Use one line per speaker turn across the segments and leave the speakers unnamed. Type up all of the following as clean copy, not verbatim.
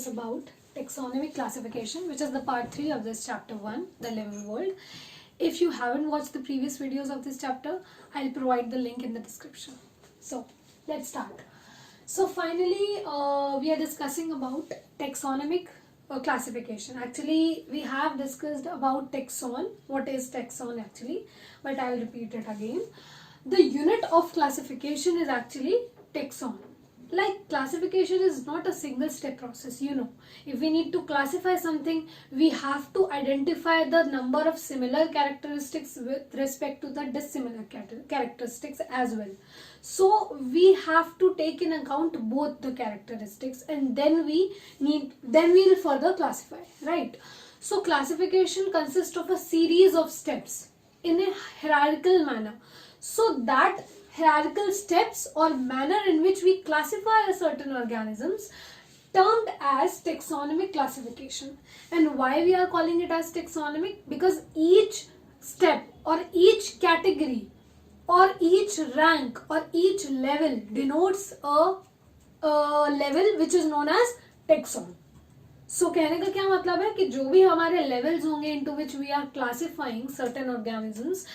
discuss about taxonomic classification, which is the part 3 of this chapter 1, the living world. If you haven't watched the previous videos of this chapter, I'll provide the link in the description. So let's start. So finally, we are discussing about taxonomic classification. Actually, we have discussed about taxon. What is taxon actually? But I'll repeat it again. The unit of classification is actually taxon. Like, classification is not a single step process, you know. If we need to classify something, we have to identify the number of similar characteristics with respect to the dissimilar characteristics as well. So we have to take in account both the characteristics, and then we'll further classify, right? So classification consists of a series of steps in a hierarchical manner. So that hierarchical steps or manner in which we classify a certain organisms termed as taxonomic classification. And why we are calling it as taxonomic? Because each step or each category or each rank or each level denotes a level which is known as taxon. So कहने का क्या मतलब है कि जो भी हमारे levels होंगे into which we are classifying certain organisms,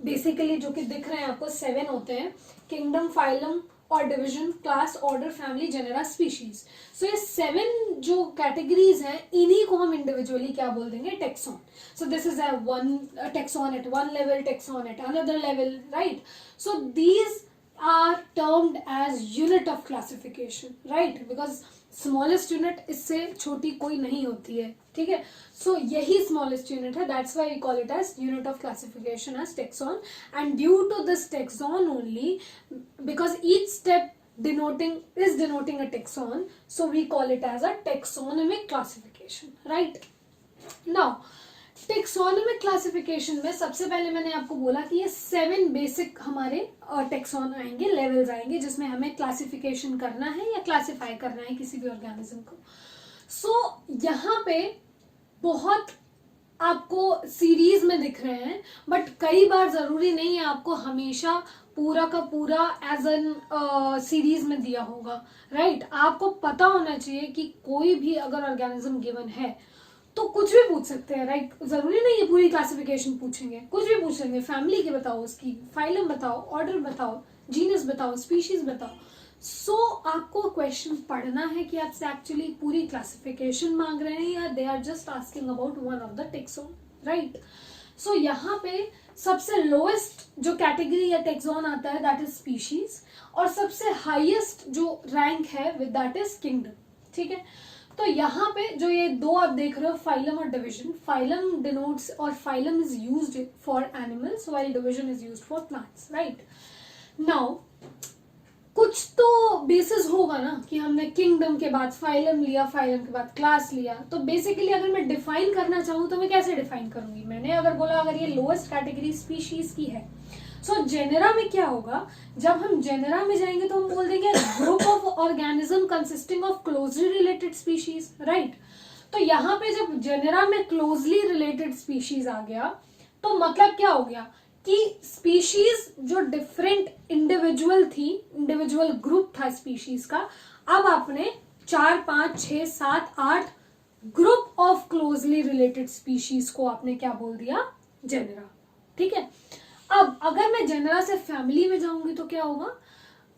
basically जो कि दिख रहे हैं आपको 7 होते हैं, किंगडम, फाइलम और division, class, order, family, genera, species. So ये 7 जो कैटेगरीज हैं, इन्हीं को हम इंडिविजुअली क्या बोल देंगे? Taxon. So this is one taxon at one level, taxon at another level, right? So these are termed as unit of classification, right? Because smallest unit इससे छोटी कोई नहीं होती है, ठीक है? So यही smallest unit है, that's why we call it as unit of classification as taxon. And due to this taxon only, because each step is denoting a taxon, so we call it as a taxonomic classification, right? Now taxonomic classification में सबसे पहले मैंने आपको बोला कि ये 7 basic हमारे taxon आएंगे, लेवल्स आएंगे, जिसमें हमें क्लासिफिकेशन करना है या क्लासिफाई करना है किसी भी ऑर्गेनिज्म को. सो यहाँ पे बहुत आपको सीरीज में दिख रहे हैं, बट कई बार जरूरी नहीं है आपको हमेशा पूरा का पूरा एज एन सीरीज में दिया होगा, राइट? आपको पता होना चाहिए कि कोई भी अगर ऑर्गेनिज्म गिवन है तो कुछ भी पूछ सकते हैं, राइट? जरूरी नहीं है पूरी क्लासिफिकेशन पूछेंगे, कुछ भी पूछ लेंगे. फैमिली के बताओ, उसकी फाइलम बताओ, ऑर्डर बताओ, जीनस बताओ, स्पीशीज बताओ. सो आपको क्वेश्चन पढ़ना है कि आपसे एक्चुअली पूरी क्लासिफिकेशन मांग रहे हैं या they are just asking about one of the taxon, right? So यहाँ पे सबसे लोएस्ट जो कैटेगरी या टेक्सोन आता है दैट इज स्पीशीज, और सबसे हाईएस्ट जो रैंक है विद दैट इज किंगडम, ठीक है? तो यहाँ पे जो ये दो आप देख रहे हो, फाइलम और डिवीजन, फाइलम डिनोट्स और phylum is used for animals while division is used for plants, right? Now कुछ तो बेसिस होगा ना कि हमने किंगडम के बाद फाइलम लिया, फाइलम के बाद क्लास लिया. तो बेसिकली अगर मैं डिफाइन करना चाहूँ तो मैं कैसे डिफाइन करूंगी? मैंने अगर बोला अगर ये लोएस्ट कैटेगरी स्पीशीज की है, सो जेनेरा में क्या होगा? जब हम जेनेरा में जाएंगे तो हम बोल देंगे group of organism consisting of closely related species, right? तो यहाँ पे जब जेनेरा में क्लोजली रिलेटेड स्पीशीज आ गया तो मतलब क्या हो गया कि स्पीशीज जो डिफरेंट इंडिविजुअल ग्रुप था स्पीशीज का, अब आपने 4, 5, 6, 7, 8 group of closely related species को आपने क्या बोल दिया? जेनेरा, ठीक है? अब अगर मैं जेनेरा से फैमिली में जाऊंगी तो क्या होगा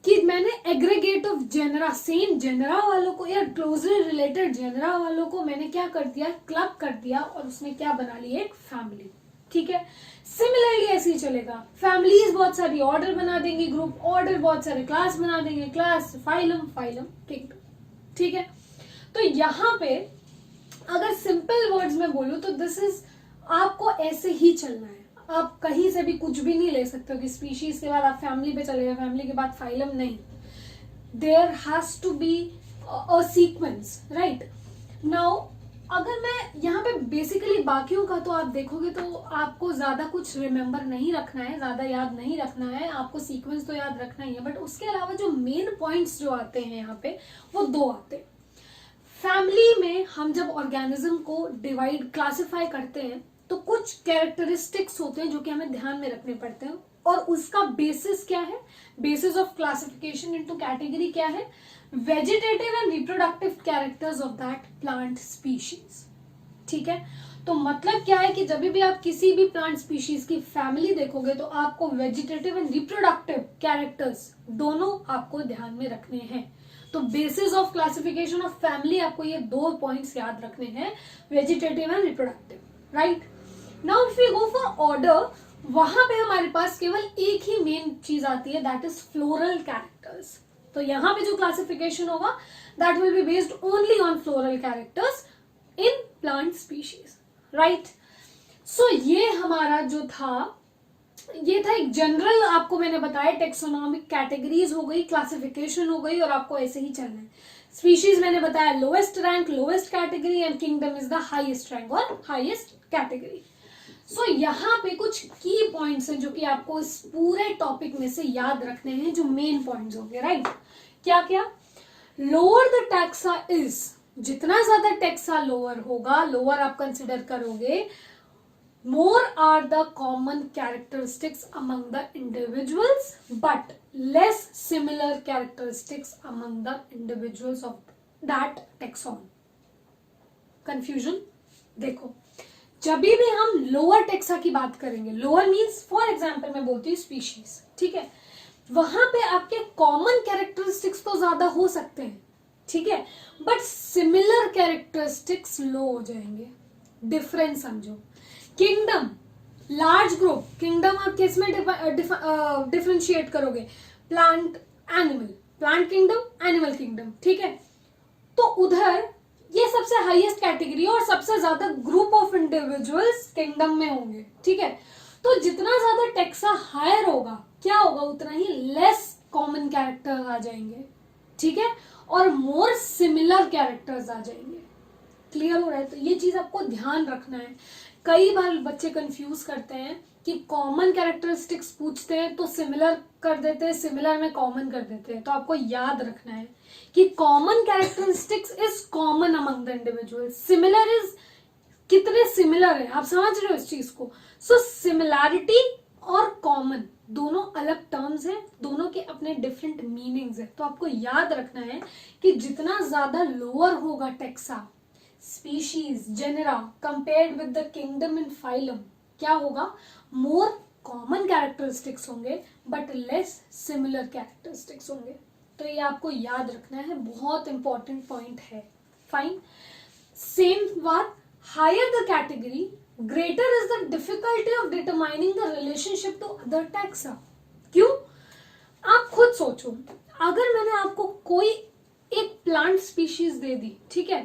कि मैंने aggregate of genera, same genera वालों को या क्लोजली रिलेटेड जेनेरा वालों को मैंने क्या कर दिया? क्लब कर दिया, और उसने क्या बना लिया? एक फैमिली, ठीक है? सिमिलरली ऐसे ही चलेगा. फैमिलीज बहुत सारी ऑर्डर बना देंगे, ग्रुप ऑर्डर बहुत सारे क्लास बना देंगे, क्लास, फाइलम, किंगडम, ठीक है? तो यहाँ पे अगर सिंपल वर्ड्स में बोलूं तो दिस इज, आपको ऐसे ही चलना है. आप कहीं से भी कुछ भी नहीं ले सकते हो कि स्पीशीज के बाद आप फैमिली पे चले गए, फैमिली के बाद फाइलम, नहीं. There has to be a sequence, right? Now अगर मैं यहाँ पे बेसिकली बाकियों का तो आप देखोगे तो आपको ज्यादा कुछ रिमेम्बर नहीं रखना है, ज्यादा याद नहीं रखना है, आपको सीक्वेंस तो याद रखना ही है, बट उसके अलावा जो मेन पॉइंट्स जो आते हैं यहाँ पे वो 2 आते हैं. फैमिली में हम जब ऑर्गेनिज्म को क्लासिफाई करते हैं तो कुछ कैरेक्टरिस्टिक्स होते हैं जो कि हमें ध्यान में रखने पड़ते हैं, और उसका बेसिस क्या है? Basis of classification into category क्या है? Vegetative and reproductive characters of that plant species. ठीक है, तो मतलब क्या है कि जब भी आप किसी भी प्लांट स्पीशीज की फैमिली देखोगे तो आपको वेजिटेटिव एंड रिप्रोडक्टिव कैरेक्टर्स दोनों आपको ध्यान में रखने हैं। तो basis of classification of family आपको ये 2 पॉइंट्स याद रखने हैं, vegetative and reproductive, right. Now if we go for order, वहां पे हमारे पास केवल एक ही मेन चीज आती है, दैट इज फ्लोरल कैरेक्टर्स। तो यहां पे जो क्लासिफिकेशन होगा that will be based only on floral characters in plant species, right. So ये हमारा जो था, ये था एक जनरल, आपको मैंने बताया टेक्सोनॉमिक कैटेगरीज हो गई, क्लासिफिकेशन हो गई, और आपको ऐसे ही चलना है। स्पीशीज मैंने बताया lowest rank, lowest category, and kingdom is the highest rank और हाईएस्ट कैटेगरी। सो यहाँ पे कुछ की पॉइंट्स हैं जो कि आपको इस पूरे टॉपिक में से याद रखने हैं, जो मेन पॉइंट्स होंगे, राइट। क्या क्या? लोअर द टैक्सा इज, जितना ज्यादा टैक्सा लोअर होगा, लोअर आप कंसिडर करोगे, more are the common characteristics among the individuals but less similar characteristics among the individuals of that taxon. Confusion? देखो, जब भी हम लोअर टेक्सा की बात करेंगे, लोअर मीन्स फॉर एग्जाम्पल मैं बोलती हूँ स्पीशीज, ठीक है, वहां पे आपके कॉमन कैरेक्टरिस्टिक्स तो ज्यादा हो सकते हैं, ठीक है, बट सिमिलर कैरेक्टरिस्टिक्स लो हो जाएंगे। डिफरेंस समझो। किंगडम, लार्ज ग्रुप, किंगडम आप किस में डिफरेंशिएट करोगे? Plant animal, plant kingdom, animal kingdom, ठीक है। तो उधर ये सबसे हाईएस्ट कैटेगरी और सबसे ज्यादा ग्रुप ऑफ इंडिविजुअल्स किंगडम में होंगे, ठीक है। तो जितना ज्यादा टेक्सा हायर होगा, क्या होगा, उतना ही लेस कॉमन कैरेक्टर्स आ जाएंगे, ठीक है, और मोर सिमिलर कैरेक्टर्स आ जाएंगे। क्लियर हो रहा है? तो ये चीज आपको ध्यान रखना है। कई बार बच्चे कंफ्यूज करते हैं कि कॉमन कैरेक्टरिस्टिक्स पूछते हैं तो सिमिलर कर देते हैं, सिमिलर में कॉमन कर देते हैं। तो आपको याद रखना है कि common characteristics is common among the individual, similar is कितने सिमिलर है, आप समझ रहे हो इस चीज को। सो सिमिलैरिटी और कॉमन दोनों अलग टर्म्स हैं, दोनों के अपने डिफरेंट मीनिंग्स है। तो आपको याद रखना है कि जितना ज्यादा लोअर होगा taxa, species, genera compared with the kingdom and phylum, क्या होगा, मोर कॉमन कैरेक्टरिस्टिक्स होंगे बट लेस सिमिलर कैरेक्टरिस्टिक्स होंगे। तो ये आपको याद रखना है, बहुत इंपॉर्टेंट पॉइंट है। फाइन। सेम बात, higher the category greater is the difficulty of determining the relationship to other taxa. क्यों? आप खुद सोचो, अगर मैंने आपको कोई एक प्लांट स्पीशीज दे दी, ठीक है,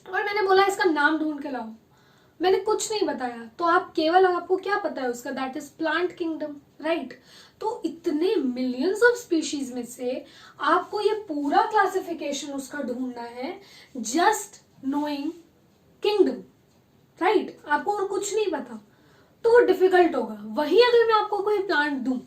और मैंने बोला इसका नाम ढूंढ के लाओ, मैंने कुछ नहीं बताया, तो आप केवल, आपको क्या पता है उसका, that is plant kingdom, right. तो इतने मिलियंस ऑफ स्पीशीज में से आपको ये पूरा क्लासिफिकेशन उसका ढूंढना है, जस्ट नोइंग किंगडम, राइट। आपको और कुछ नहीं पता, तो वो डिफिकल्ट होगा। वही अगर मैं आपको कोई प्लांट दूं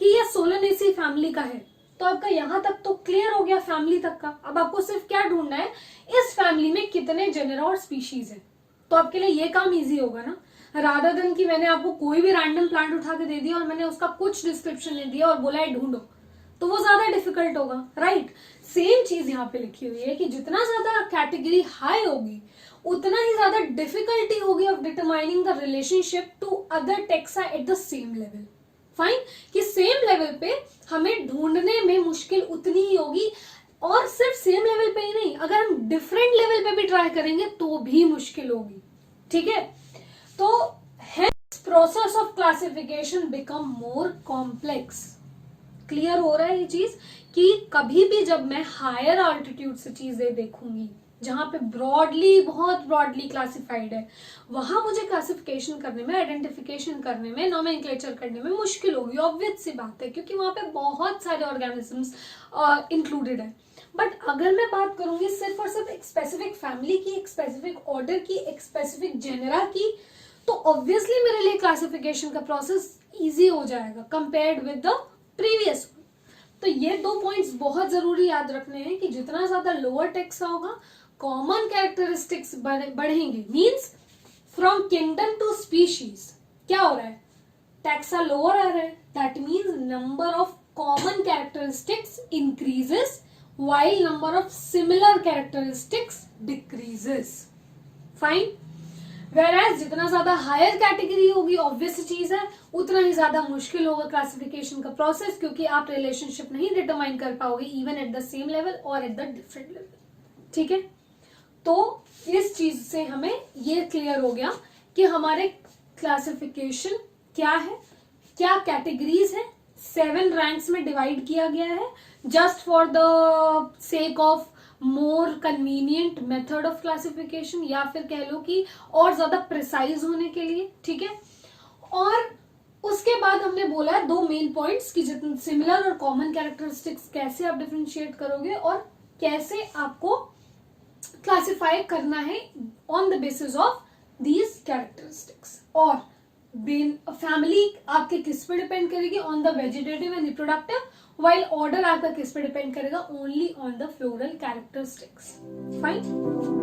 कि ये सोलेनेसी फैमिली का है, तो आपका यहां तक तो क्लियर हो गया, फैमिली तक का। अब आपको सिर्फ क्या ढूंढना है, इस फैमिली में कितने जेनरा और स्पीशीज है। तो आपके लिए ये काम इजी होगा ना, रादर देन कि मैंने आपको कोई भी रैंडम प्लांट उठा के दे दिया और मैंने उसका कुछ डिस्क्रिप्शन ले दिया और बोला है ढूंढो, तो वो ज्यादा डिफिकल्ट होगा, राइट। सेम चीज यहाँ पे लिखी हुई है कि जितना ज्यादा कैटेगरी हाई होगी, उतना ही ज्यादा डिफिकल्टी होगी of determining the relationship to other taxa at the same level. Fine, कि सेम लेवल पे हमें ढूंढने में मुश्किल उतनी ही होगी, और सिर्फ सेम लेवल पे ही नहीं, अगर हम डिफरेंट लेवल पे भी ट्राई करेंगे तो भी मुश्किल होगी, ठीक है। तो hence process of classification become more complex. Clear हो रहा है ये चीज कि कभी भी जब मैं हायर ऑल्टीट्यूड से चीजें देखूंगी, जहां पे ब्रॉडली, बहुत ब्रॉडली क्लासिफाइड है, वहां मुझे क्लासिफिकेशन करने में, आइडेंटिफिकेशन करने में, नोमेनक्लेचर करने में मुश्किल होगी। ऑब्वियस सी बात है, क्योंकि वहां पे बहुत सारे ऑर्गेनिजम्स इंक्लूडेड है। बट अगर मैं बात करूंगी सिर्फ और सिर्फ एक स्पेसिफिक फैमिली की, एक स्पेसिफिक ऑर्डर की, एक स्पेसिफिक जेनरा की, तो ऑब्वियसली मेरे लिए क्लासिफिकेशन का प्रोसेस इजी हो जाएगा कंपेयर्ड विद द प्रीवियस। तो ये 2 पॉइंट्स बहुत जरूरी याद रखने हैं कि जितना ज्यादा लोअर टेक्सा होगा, कॉमन कैरेक्टरिस्टिक्स बढ़ेंगे, means from kingdom to species क्या हो रहा है, टैक्सा लोअर आ रहा है, that means number of common characteristics increases, while number of similar characteristics decreases. Fine. Whereas जितना ज्यादा हायर कैटेगरी होगी, ऑब्वियस चीज है, उतना ही ज्यादा मुश्किल होगा क्लासिफिकेशन का प्रोसेस, क्योंकि आप रिलेशनशिप नहीं डिटरमाइन कर पाओगे even at the same level और एट द डिफरेंट लेवल. ठीक है, तो इस चीज से हमें ये क्लियर हो गया कि हमारे क्लासिफिकेशन क्या है, क्या कैटेगरीज है, 7 रैंक्स में डिवाइड किया गया है just for the sake of more convenient method of classification, या फिर कह लो कि और ज्यादा प्रिसाइज होने के लिए. ठीक है, और उसके बाद हमने बोला है 2 मेन पॉइंट्स कि जितने सिमिलर और कॉमन कैरेक्टरिस्टिक्स कैसे आप डिफरेंशिएट करोगे और कैसे आपको क्लासिफाई करना है on the basis of these characteristics. और फैमिली आपके किस पे डिपेंड करेगी, on the vegetative and reproductive, while order आपका किस पे डिपेंड करेगा, only on the floral characteristics. Fine.